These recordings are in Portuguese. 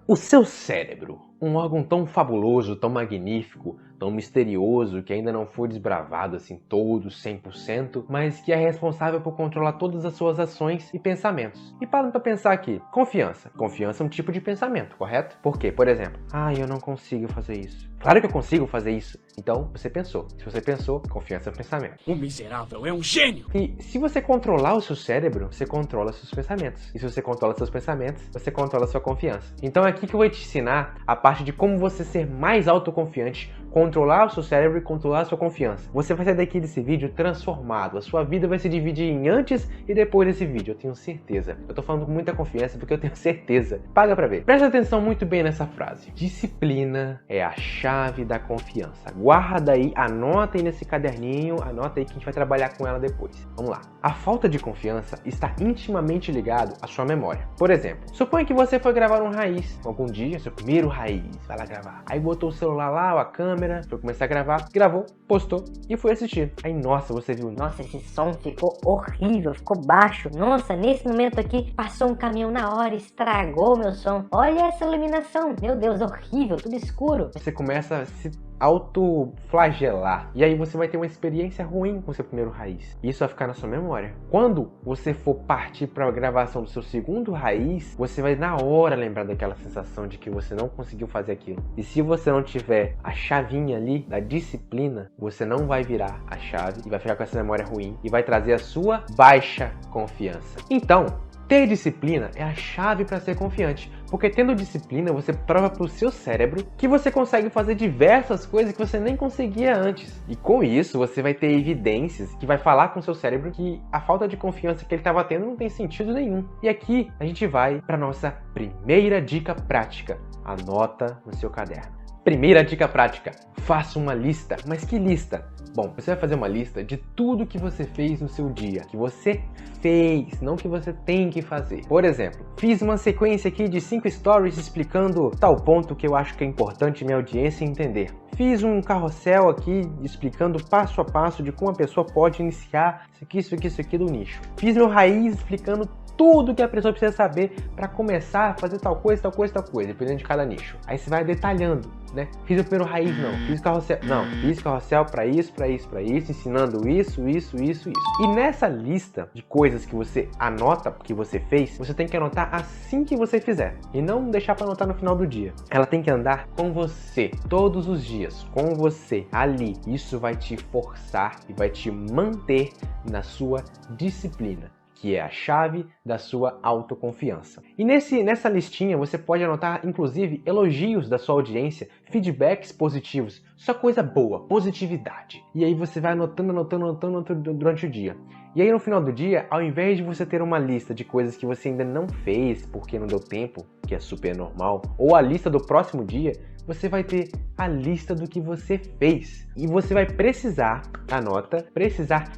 O seu cérebro, um órgão tão fabuloso, tão magnífico, tão misterioso, que ainda não foi desbravado assim todo, 100%, mas que é responsável por controlar todas as suas ações e pensamentos. E parando para pensar aqui, confiança. Confiança é um tipo de pensamento, correto? Por quê? Por exemplo, eu não consigo fazer isso. Claro que eu consigo fazer isso. Então, você pensou. Se você pensou, confiança é um pensamento. O miserável é um gênio! E se você controlar o seu cérebro, você controla seus pensamentos. E se você controla seus pensamentos, você controla sua confiança. Então é aqui que eu vou te ensinar a parte de como você ser mais autoconfiante, controlar o seu cérebro e controlar a sua confiança. Você vai sair daqui desse vídeo transformado. A sua vida vai se dividir em antes e depois desse vídeo, eu tenho certeza. Eu tô falando com muita confiança porque eu tenho certeza. Paga pra ver. Presta atenção muito bem nessa frase. Disciplina é a chave da confiança. Guarda aí, anota aí nesse caderninho, anota aí que a gente vai trabalhar com ela depois. Vamos lá. A falta de confiança está intimamente ligado à sua memória. Por exemplo, suponha que você foi gravar um raiz algum dia, seu primeiro raiz, vai lá gravar. Aí botou o celular lá, a câmera, foi começar a gravar, gravou, postou e foi assistir. Aí, nossa, você viu... Nossa, esse som ficou horrível, ficou baixo. Nossa, nesse momento aqui, passou um caminhão na hora, estragou meu som. Olha essa iluminação, meu Deus, horrível, tudo escuro. Você começa a se autoflagelar. E aí você vai ter uma experiência ruim com o seu primeiro raiz. Isso vai ficar na sua memória. Quando você for partir para a gravação do seu segundo raiz, você vai na hora lembrar daquela sensação de que você não conseguiu fazer aquilo. E se você não tiver a chavinha ali da disciplina, você não vai virar a chave e vai ficar com essa memória ruim e vai trazer a sua baixa confiança. Então, ter disciplina é a chave para ser confiante, porque tendo disciplina você prova para o seu cérebro que você consegue fazer diversas coisas que você nem conseguia antes. E com isso você vai ter evidências que vai falar com o seu cérebro que a falta de confiança que ele estava tendo não tem sentido nenhum. E aqui a gente vai para nossa primeira dica prática. Anota no seu caderno. Primeira dica prática, faça uma lista. Mas que lista? Bom, você vai fazer uma lista de tudo que você fez no seu dia, que você fez, não que você tem que fazer. Por exemplo, fiz uma sequência aqui de 5 stories explicando tal ponto que eu acho que é importante minha audiência entender. Fiz um carrossel aqui explicando passo a passo de como a pessoa pode iniciar isso aqui do nicho. Fiz meu raiz explicando tudo que a pessoa precisa saber para começar a fazer tal coisa, dependendo de cada nicho. Aí você vai detalhando, né? Fiz o primeiro raiz, não. Fiz carrossel para isso, ensinando isso. E nessa lista de coisas que você anota, que você fez, você tem que anotar assim que você fizer. E não deixar para anotar no final do dia. Ela tem que andar com você, todos os dias, com você, ali. Isso vai te forçar e vai te manter na sua disciplina, que é a chave da sua autoconfiança. E nessa listinha você pode anotar, inclusive, elogios da sua audiência, feedbacks positivos, só coisa boa, positividade. E aí você vai anotando durante o dia. E aí no final do dia, ao invés de você ter uma lista de coisas que você ainda não fez porque não deu tempo, que é super normal, ou a lista do próximo dia, você vai ter a lista do que você fez. E você vai precisar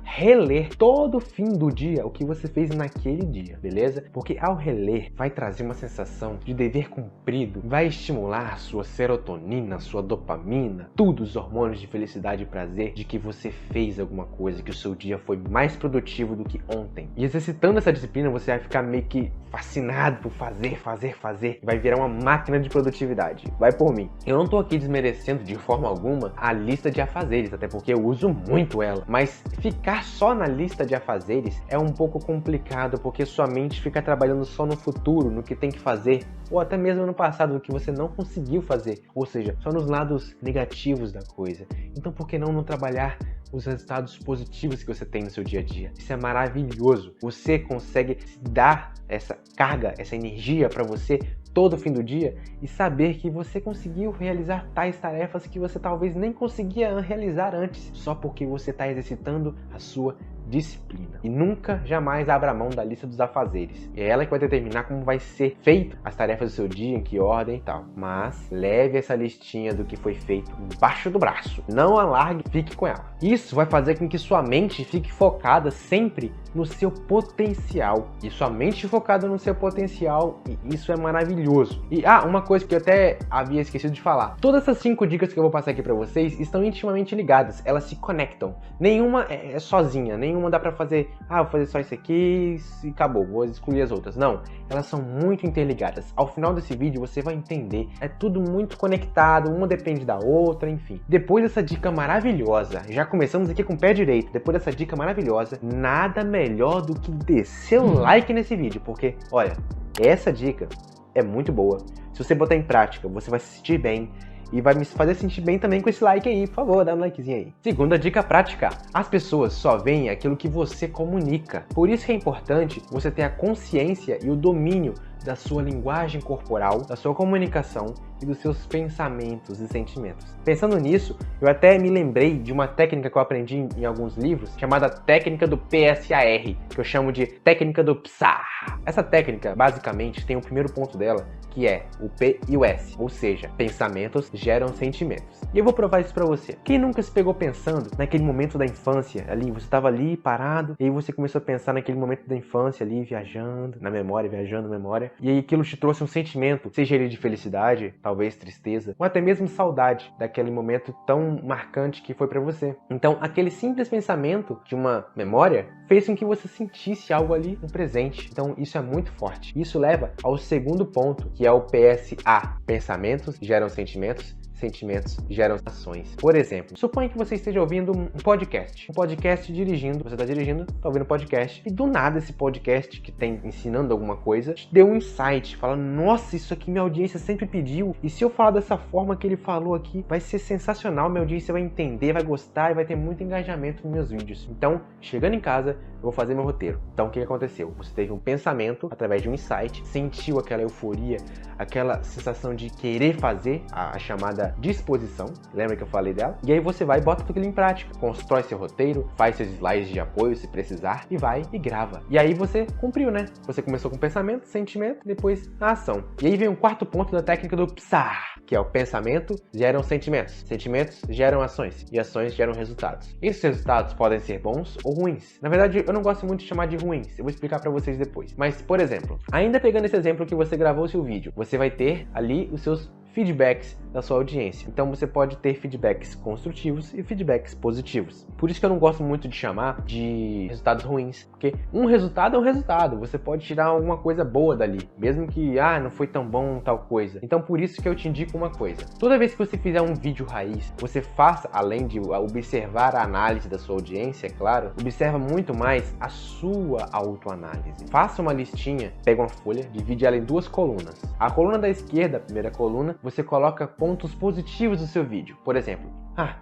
reler todo fim do dia o que você fez naquele dia, beleza? Porque ao reler, vai trazer uma sensação de dever cumprido, vai estimular a sua serotonina, sua dopamina, tudo os hormônios de felicidade e prazer de que você fez alguma coisa, que o seu dia foi mais produtivo do que ontem. E exercitando essa disciplina, você vai ficar meio que fascinado por fazer, vai virar uma máquina de produtividade. Vai por mim. Eu não tô aqui desmerecendo de forma alguma a lista de afazeres, até porque eu uso muito ela, mas ficar só na lista de afazeres é um pouco complicado, porque sua mente fica trabalhando só no futuro, no que tem que fazer, ou até mesmo no passado, no que você não conseguiu fazer, ou seja, só nos lados negativos da coisa. Então por que não trabalhar os resultados positivos que você tem no seu dia a dia? Isso é maravilhoso. Você consegue dar essa carga, essa energia para você todo fim do dia e saber que você conseguiu realizar tais tarefas que você talvez nem conseguia realizar antes, só porque você está exercitando a sua disciplina. E nunca, jamais abra mão da lista dos afazeres. É ela que vai determinar como vai ser feito as tarefas do seu dia, em que ordem e tal. Mas leve essa listinha do que foi feito embaixo do braço. Não a largue, fique com ela. Isso vai fazer com que sua mente fique focada sempre no seu potencial. E sua mente focada no seu potencial, e isso é maravilhoso. E uma coisa que eu até havia esquecido de falar. Todas essas 5 dicas que eu vou passar aqui para vocês estão intimamente ligadas. Elas se conectam. Nenhuma é sozinha, nenhuma nenhuma dá pra fazer, vou fazer só isso aqui e acabou, vou excluir as outras. Não, elas são muito interligadas. Ao final desse vídeo você vai entender, é tudo muito conectado, uma depende da outra, enfim. Depois dessa dica maravilhosa, já começamos aqui com o pé direito, depois dessa dica maravilhosa, nada melhor do que descer o like nesse vídeo, porque, olha, essa dica é muito boa. Se você botar em prática, você vai se sentir bem e vai me fazer sentir bem também com esse like aí. Por favor, dá um likezinho aí. Segunda dica prática. As pessoas só veem aquilo que você comunica. Por isso que é importante você ter a consciência e o domínio da sua linguagem corporal, da sua comunicação e dos seus pensamentos e sentimentos. Pensando nisso, eu até me lembrei de uma técnica que eu aprendi em alguns livros, chamada técnica do PSAR, que eu chamo de técnica do PSAR. Essa técnica, basicamente, tem o primeiro ponto dela, que é o P e o S, ou seja, pensamentos geram sentimentos. E eu vou provar isso pra você. Quem nunca se pegou pensando naquele momento da infância, ali, você estava ali parado, e aí você começou a pensar naquele momento da infância ali, viajando na memória, e aí aquilo te trouxe um sentimento, seja ele de felicidade, talvez tristeza, ou até mesmo saudade daquele momento tão marcante que foi pra você. Então, aquele simples pensamento de uma memória fez com que você sentisse algo ali no presente. Então, isso é muito forte. Isso leva ao segundo ponto, que é o PSA. Pensamentos geram sentimentos, sentimentos geram ações. Por exemplo, suponha que você esteja ouvindo um podcast dirigindo, você está dirigindo, está ouvindo um podcast, e do nada esse podcast que tem ensinando alguma coisa, te deu um insight, fala, nossa, isso aqui minha audiência sempre pediu, e se eu falar dessa forma que ele falou aqui, vai ser sensacional, minha audiência vai entender, vai gostar e vai ter muito engajamento nos meus vídeos. Então, chegando em casa, eu vou fazer meu roteiro. Então, o que aconteceu? Você teve um pensamento, através de um insight, sentiu aquela euforia, aquela sensação de querer fazer, a chamada disposição, lembra que eu falei dela? E aí você vai e bota tudo aquilo em prática, constrói seu roteiro, faz seus slides de apoio se precisar e vai e grava. E aí você cumpriu, né? Você começou com pensamento, sentimento, depois a ação. E aí vem o quarto ponto da técnica do PSAR, que é o pensamento geram sentimentos, sentimentos geram ações e ações geram resultados. Esses resultados podem ser bons ou ruins. Na verdade, eu não gosto muito de chamar de ruins, eu vou explicar pra vocês depois. Mas, por exemplo, ainda pegando esse exemplo que você gravou o seu vídeo, você vai ter ali os seus feedbacks da sua audiência. Então você pode ter feedbacks construtivos e feedbacks positivos. Por isso que eu não gosto muito de chamar de resultados ruins, porque um resultado é um resultado, você pode tirar alguma coisa boa dali, mesmo que não foi tão bom tal coisa. Então por isso que eu te indico uma coisa. Toda vez que você fizer um vídeo raiz, você faça, além de observar a análise da sua audiência, é claro, observa muito mais a sua autoanálise. Faça uma listinha, pega uma folha, divide ela em duas colunas. A coluna da esquerda, a primeira coluna, você coloca pontos positivos do seu vídeo. Por exemplo,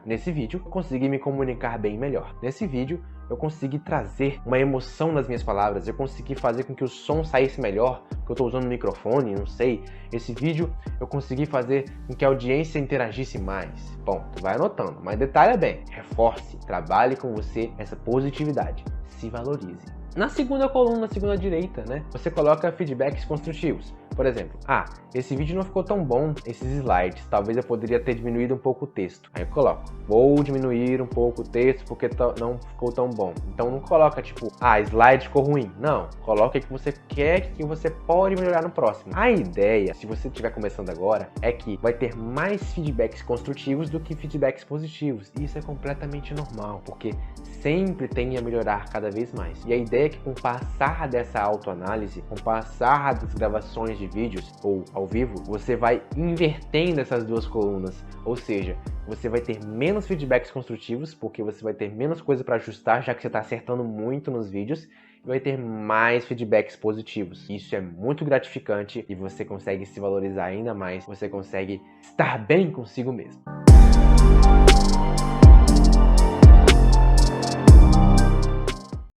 nesse vídeo eu consegui me comunicar bem melhor. Nesse vídeo eu consegui trazer uma emoção nas minhas palavras, eu consegui fazer com que o som saísse melhor, que eu estou usando o microfone, não sei. Esse vídeo eu consegui fazer com que a audiência interagisse mais. Bom, tu vai anotando, mas detalhe bem, reforce, trabalhe com você essa positividade, se valorize. Na segunda coluna, na segunda direita, né, você coloca feedbacks construtivos. Por exemplo, esse vídeo não ficou tão bom, esses slides, talvez eu poderia ter diminuído um pouco o texto. Aí eu coloco, vou diminuir um pouco o texto porque não ficou tão bom. Então não coloca tipo, slide ficou ruim. Não, coloca o que você quer, que você pode melhorar no próximo. A ideia, se você estiver começando agora, é que vai ter mais feedbacks construtivos do que feedbacks positivos. E isso é completamente normal, porque sempre tem a melhorar cada vez mais. E a ideia é que com o passar dessa autoanálise, com o passar das gravações de vídeos ou ao vivo, você vai invertendo essas duas colunas, ou seja, você vai ter menos feedbacks construtivos, porque você vai ter menos coisa para ajustar, já que você está acertando muito nos vídeos, e vai ter mais feedbacks positivos. Isso é muito gratificante e você consegue se valorizar ainda mais, você consegue estar bem consigo mesmo.